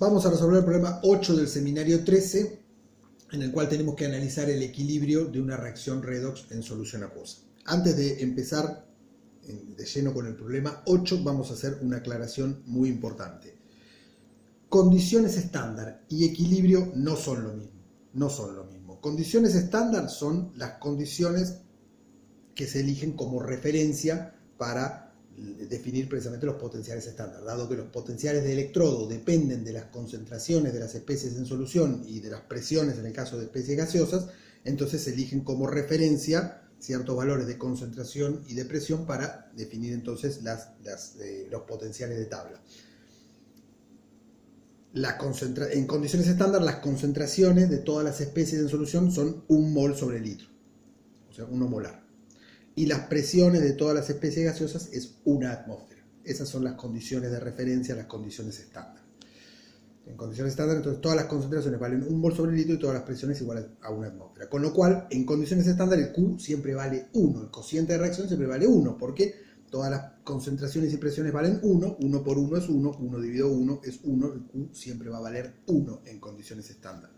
Vamos a resolver el problema 8 del seminario 13, en el cual tenemos que analizar el equilibrio de una reacción redox en solución acuosa. Antes de empezar de lleno con el problema 8, vamos a hacer una aclaración muy importante. Condiciones estándar y equilibrio no son lo mismo. No son lo mismo. Condiciones estándar son las condiciones que se eligen como referencia para definir precisamente los potenciales estándar. Dado que los potenciales de electrodo dependen de las concentraciones de las especies en solución y de las presiones en el caso de especies gaseosas, entonces se eligen como referencia ciertos valores de concentración y de presión para definir entonces los potenciales de tabla. En condiciones estándar, las concentraciones de todas las especies en solución son 1 mol sobre litro, o sea, 1 molar. Y las presiones de todas las especies gaseosas es 1 atmósfera. Esas son las condiciones de referencia, las condiciones estándar. En condiciones estándar, entonces, todas las concentraciones valen 1 mol sobre litro y todas las presiones iguales a 1 atmósfera. Con lo cual, en condiciones estándar, el Q siempre vale 1. El cociente de reacción siempre vale 1, porque todas las concentraciones y presiones valen 1. 1 por 1 es 1. 1 dividido 1 es 1. El Q siempre va a valer 1 en condiciones estándar.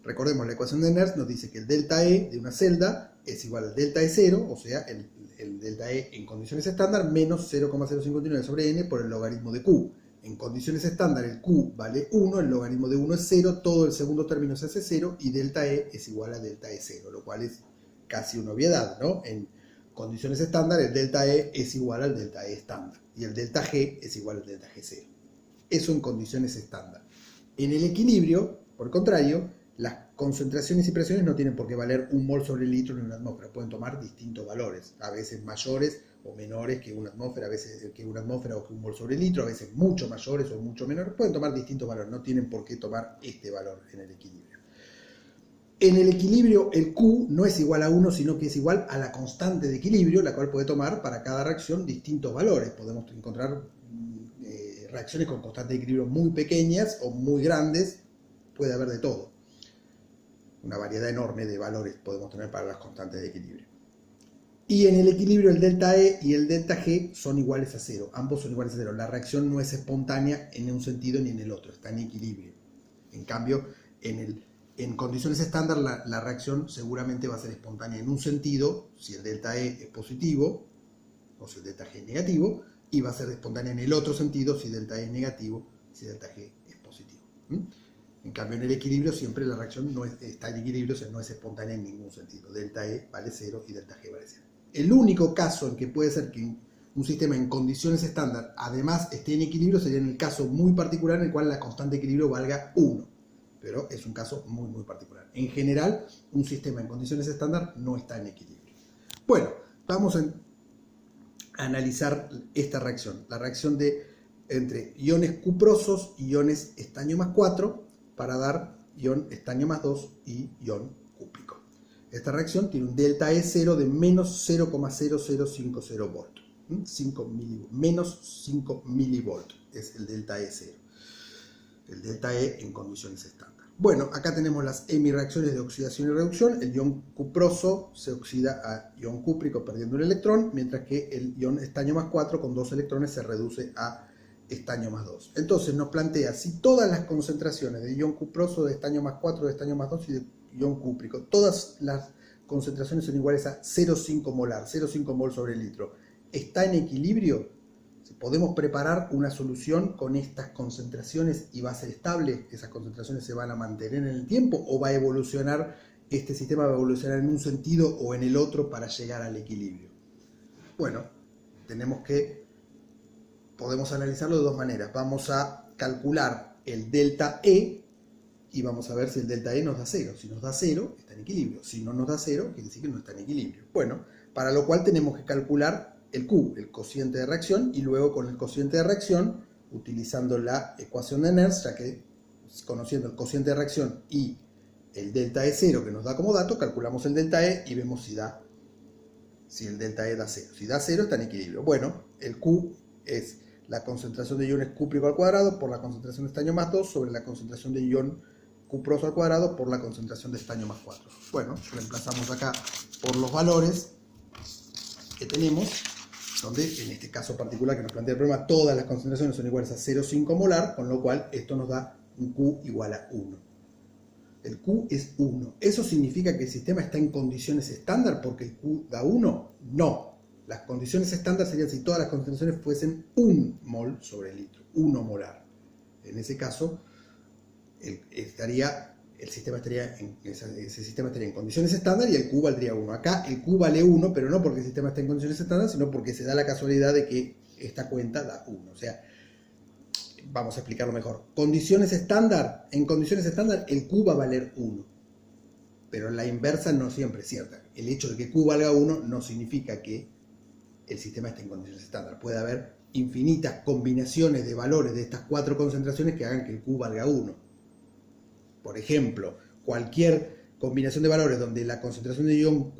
Recordemos, la ecuación de Nernst nos dice que el delta E de una celda es igual al delta E0, o sea, el delta E en condiciones estándar menos 0,059 sobre n por el logaritmo de Q. En condiciones estándar el Q vale 1, el logaritmo de 1 es 0, todo el segundo término se hace 0 y delta E es igual a delta E0, lo cual es casi una obviedad, ¿no? En condiciones estándar el delta E es igual al delta E estándar y el delta G es igual al delta G0. Eso en condiciones estándar. En el equilibrio, por el contrario, las concentraciones y presiones no tienen por qué valer 1 mol sobre litro ni una atmósfera, pueden tomar distintos valores, a veces mayores o menores que una atmósfera, a veces que una atmósfera o que 1 mol sobre litro, a veces mucho mayores o mucho menores, pueden tomar distintos valores, no tienen por qué tomar este valor en el equilibrio. En el equilibrio el Q no es igual a 1, sino que es igual a la constante de equilibrio, la cual puede tomar para cada reacción distintos valores. Podemos encontrar reacciones con constantes de equilibrio muy pequeñas o muy grandes, puede haber de todo. Una variedad enorme de valores podemos tener para las constantes de equilibrio. Y en el equilibrio el delta E y el delta G son iguales a 0. Ambos son iguales a 0. La reacción no es espontánea en un sentido ni en el otro. Está en equilibrio. En cambio, en condiciones estándar la reacción seguramente va a ser espontánea en un sentido, si el delta E es positivo, o si el delta G es negativo, y va a ser espontánea en el otro sentido, si delta E es negativo, si delta G es positivo. En cambio, en el equilibrio siempre la reacción no está en equilibrio, o sea, no es espontánea en ningún sentido. Delta E vale 0 y delta G vale 0. El único caso en que puede ser que un sistema en condiciones estándar además esté en equilibrio sería en el caso muy particular en el cual la constante de equilibrio valga 1. Pero es un caso muy, muy particular. En general, un sistema en condiciones estándar no está en equilibrio. Bueno, vamos a analizar esta reacción. La reacción entre iones cuprosos y iones estaño más 4 para dar ion estaño más 2 y ion cúprico. Esta reacción tiene un delta E0 de menos 0,0050 volt. Menos 5 milivolt es el delta E0. El delta E en condiciones estándar. Bueno, acá tenemos las hemireacciones de oxidación y reducción. El ion cuproso se oxida a ion cúprico perdiendo un electrón, mientras que el ion estaño más 4 con 2 electrones se reduce a estaño más 2. Entonces nos plantea si todas las concentraciones de ion cuproso, de estaño más 4, de estaño más 2 y de ion cúprico, todas las concentraciones son iguales a 0,5 molar, 0,5 mol sobre litro, ¿está en equilibrio? ¿Podemos preparar una solución con estas concentraciones y va a ser estable? ¿Esas concentraciones se van a mantener en el tiempo o va a evolucionar, este sistema va a evolucionar en un sentido o en el otro para llegar al equilibrio? Bueno, podemos analizarlo de dos maneras. Vamos a calcular el delta E y vamos a ver si el delta E nos da 0. Si nos da 0, está en equilibrio. Si no nos da 0, quiere decir que no está en equilibrio. Bueno, para lo cual tenemos que calcular el Q, el cociente de reacción, y luego con el cociente de reacción, utilizando la ecuación de Nernst, ya que conociendo el cociente de reacción y el delta E0 que nos da como dato, calculamos el delta E y vemos si el delta E da 0. Si da 0, está en equilibrio. Bueno, el Q es la concentración de iones cúprico al cuadrado por la concentración de estaño más 2 sobre la concentración de ion cuproso al cuadrado por la concentración de estaño más 4. Bueno, reemplazamos acá por los valores que tenemos, donde en este caso particular que nos plantea el problema, todas las concentraciones son iguales a 0,5 molar, con lo cual esto nos da un Q igual a 1. El Q es 1. ¿Eso significa que el sistema está en condiciones estándar porque el Q da 1? No. Las condiciones estándar serían si todas las concentraciones fuesen 1 mol sobre el litro, 1 molar. En ese caso, ese sistema estaría en condiciones estándar y el Q valdría 1. Acá el Q vale 1, pero no porque el sistema está en condiciones estándar, sino porque se da la casualidad de que esta cuenta da 1. O sea, vamos a explicarlo mejor. Condiciones estándar, en condiciones estándar el Q va a valer 1. Pero la inversa no siempre es cierta. El hecho de que Q valga 1 no significa que el sistema esté en condiciones estándar. Puede haber infinitas combinaciones de valores de estas 4 concentraciones que hagan que el Q valga 1. Por ejemplo, cualquier combinación de valores donde la concentración de ion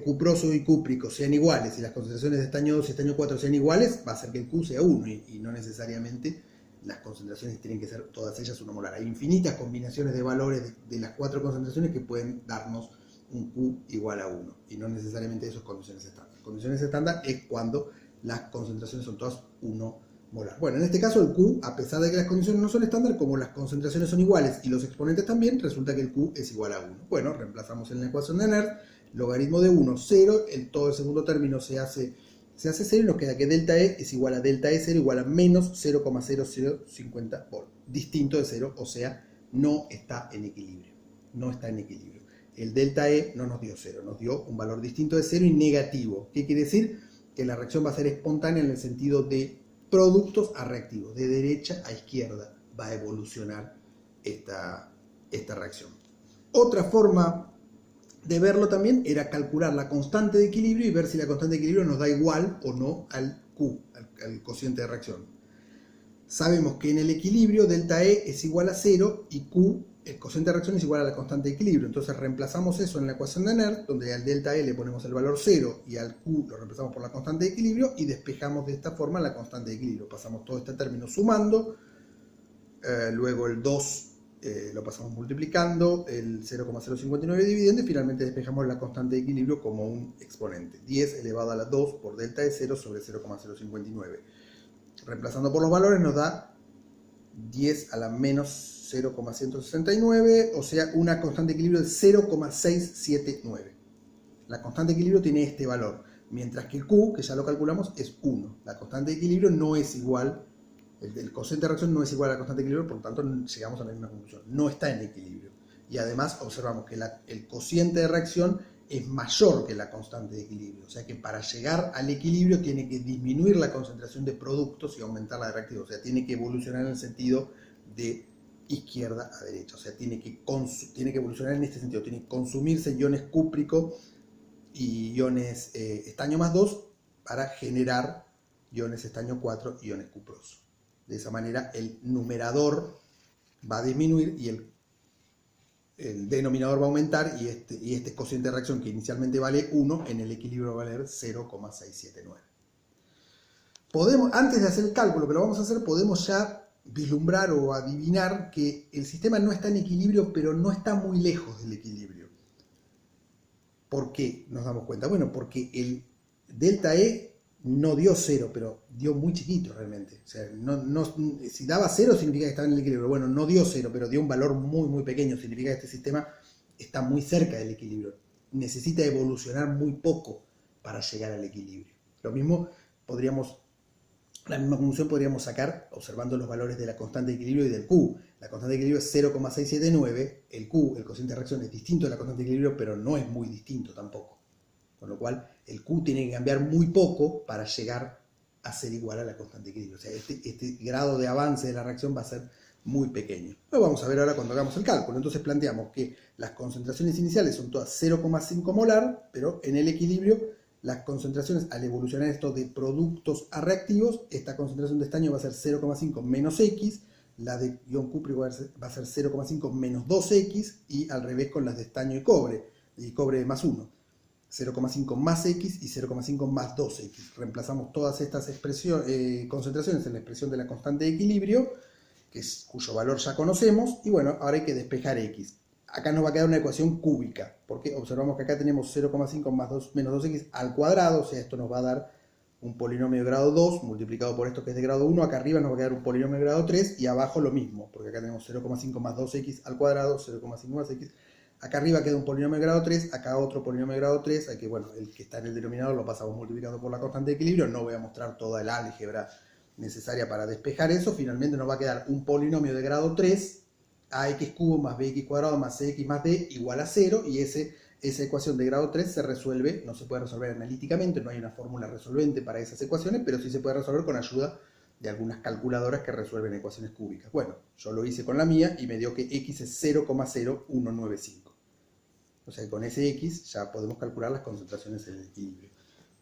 cuproso y cúprico sean iguales y las concentraciones de estaño 2 y estaño 4 sean iguales, va a hacer que el Q sea 1 y no necesariamente las concentraciones tienen que ser todas ellas 1 molar. Hay infinitas combinaciones de valores de las 4 concentraciones que pueden darnos un Q igual a 1 y no necesariamente eso es condiciones estándar. Condiciones estándar es cuando las concentraciones son todas 1 molar. Bueno, en este caso el Q, a pesar de que las condiciones no son estándar, como las concentraciones son iguales y los exponentes también, resulta que el Q es igual a 1. Bueno, reemplazamos en la ecuación de Nernst, logaritmo de 1, 0, todo el segundo término se hace 0 y nos queda que delta E es igual a delta E0 igual a menos 0,0050 volt. Distinto de 0, o sea, no está en equilibrio. No está en equilibrio. El delta E no nos dio 0, nos dio un valor distinto de 0 y negativo. ¿Qué quiere decir? Que la reacción va a ser espontánea en el sentido de productos a reactivos. De derecha a izquierda va a evolucionar esta reacción. Otra forma de verlo también era calcular la constante de equilibrio y ver si la constante de equilibrio nos da igual o no al Q, al cociente de reacción. Sabemos que en el equilibrio delta E es igual a 0 y Q, el cociente de reacción, es igual a la constante de equilibrio. Entonces reemplazamos eso en la ecuación de Nernst, donde al delta E le ponemos el valor 0 y al Q lo reemplazamos por la constante de equilibrio y despejamos de esta forma la constante de equilibrio. Pasamos todo este término sumando, luego el 2 lo pasamos multiplicando, el 0,059 dividiendo y finalmente despejamos la constante de equilibrio como un exponente. 10 elevado a la 2 por delta de 0 sobre 0,059. Reemplazando por los valores nos da 10 a la menos 0,169, o sea, una constante de equilibrio de 0,679. La constante de equilibrio tiene este valor, mientras que el Q, que ya lo calculamos, es 1. La constante de equilibrio no es igual. El cociente de reacción no es igual a la constante de equilibrio, por lo tanto llegamos a la misma conclusión. No está en equilibrio. Y además observamos que el cociente de reacción es mayor que la constante de equilibrio. O sea que para llegar al equilibrio tiene que disminuir la concentración de productos y aumentar la de reactivos. O sea, tiene que evolucionar en el sentido de izquierda a derecha. O sea, tiene que evolucionar en este sentido. Tiene que consumirse iones cúprico y iones estaño más 2 para generar iones estaño 4 y iones cuproso. De esa manera el numerador va a disminuir y el denominador va a aumentar y este cociente de reacción que inicialmente vale 1, en el equilibrio va a valer 0,679. Antes de hacer el cálculo que lo vamos a hacer, podemos ya vislumbrar o adivinar que el sistema no está en equilibrio, pero no está muy lejos del equilibrio. ¿Por qué nos damos cuenta? Bueno, porque el delta E no dio 0, pero dio muy chiquito realmente. O sea, si daba 0 significa que estaba en el equilibrio. Bueno, no dio 0, pero dio un valor muy, muy pequeño. Significa que este sistema está muy cerca del equilibrio. Necesita evolucionar muy poco para llegar al equilibrio. Lo mismo la misma conclusión podríamos sacar observando los valores de la constante de equilibrio y del Q. La constante de equilibrio es 0,679. El Q, el cociente de reacción, es distinto de la constante de equilibrio, pero no es muy distinto tampoco. Con lo cual, el Q tiene que cambiar muy poco para llegar a ser igual a la constante de equilibrio. O sea, este grado de avance de la reacción va a ser muy pequeño. Lo vamos a ver ahora cuando hagamos el cálculo. Entonces planteamos que las concentraciones iniciales son todas 0,5 molar, pero en el equilibrio las concentraciones, al evolucionar esto de productos a reactivos, esta concentración de estaño va a ser 0,5 menos X, la de ion cúprico va a ser 0,5 menos 2X, y al revés con las de estaño y cobre más 1. 0,5 más X y 0,5 más 2X. Reemplazamos todas estas concentraciones en la expresión de la constante de equilibrio, cuyo valor ya conocemos, y bueno, ahora hay que despejar X. Acá nos va a quedar una ecuación cúbica, porque observamos que acá tenemos 0,5 más 2 menos 2X al cuadrado, o sea, esto nos va a dar un polinomio de grado 2 multiplicado por esto que es de grado 1, acá arriba nos va a quedar un polinomio de grado 3 y abajo lo mismo, porque acá tenemos 0,5 más 2x al cuadrado, 0,5 más x. Acá arriba queda un polinomio de grado 3, acá otro polinomio de grado 3, hay que, bueno, el que está en el denominador lo pasamos multiplicando por la constante de equilibrio, no voy a mostrar toda el álgebra necesaria para despejar eso, finalmente nos va a quedar un polinomio de grado 3, ax cubo más bx cuadrado más cx más d igual a 0, y esa ecuación de grado 3 se resuelve, no se puede resolver analíticamente, no hay una fórmula resolvente para esas ecuaciones, pero sí se puede resolver con ayuda de algunas calculadoras que resuelven ecuaciones cúbicas. Bueno, yo lo hice con la mía y me dio que x es 0,0195. O sea que con ese x ya podemos calcular las concentraciones en el equilibrio.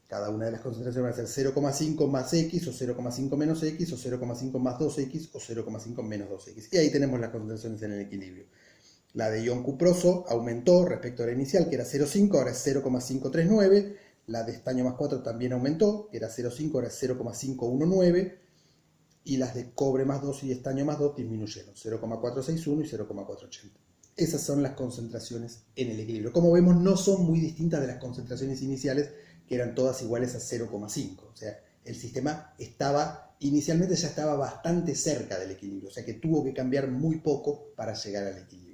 Cada una de las concentraciones va a ser 0,5 más x, o 0,5 menos x, o 0,5 más 2x, o 0,5 menos 2x. Y ahí tenemos las concentraciones en el equilibrio. La de ion cuproso aumentó respecto a la inicial, que era 0,5, ahora es 0,539. La de estaño más 4 también aumentó, que era 0,5, ahora es 0,519. Y las de cobre más 2 y estaño más 2 disminuyeron, 0,461 y 0,480. Esas son las concentraciones en el equilibrio. Como vemos, no son muy distintas de las concentraciones iniciales, que eran todas iguales a 0,5. O sea, el sistema inicialmente ya estaba bastante cerca del equilibrio, o sea que tuvo que cambiar muy poco para llegar al equilibrio.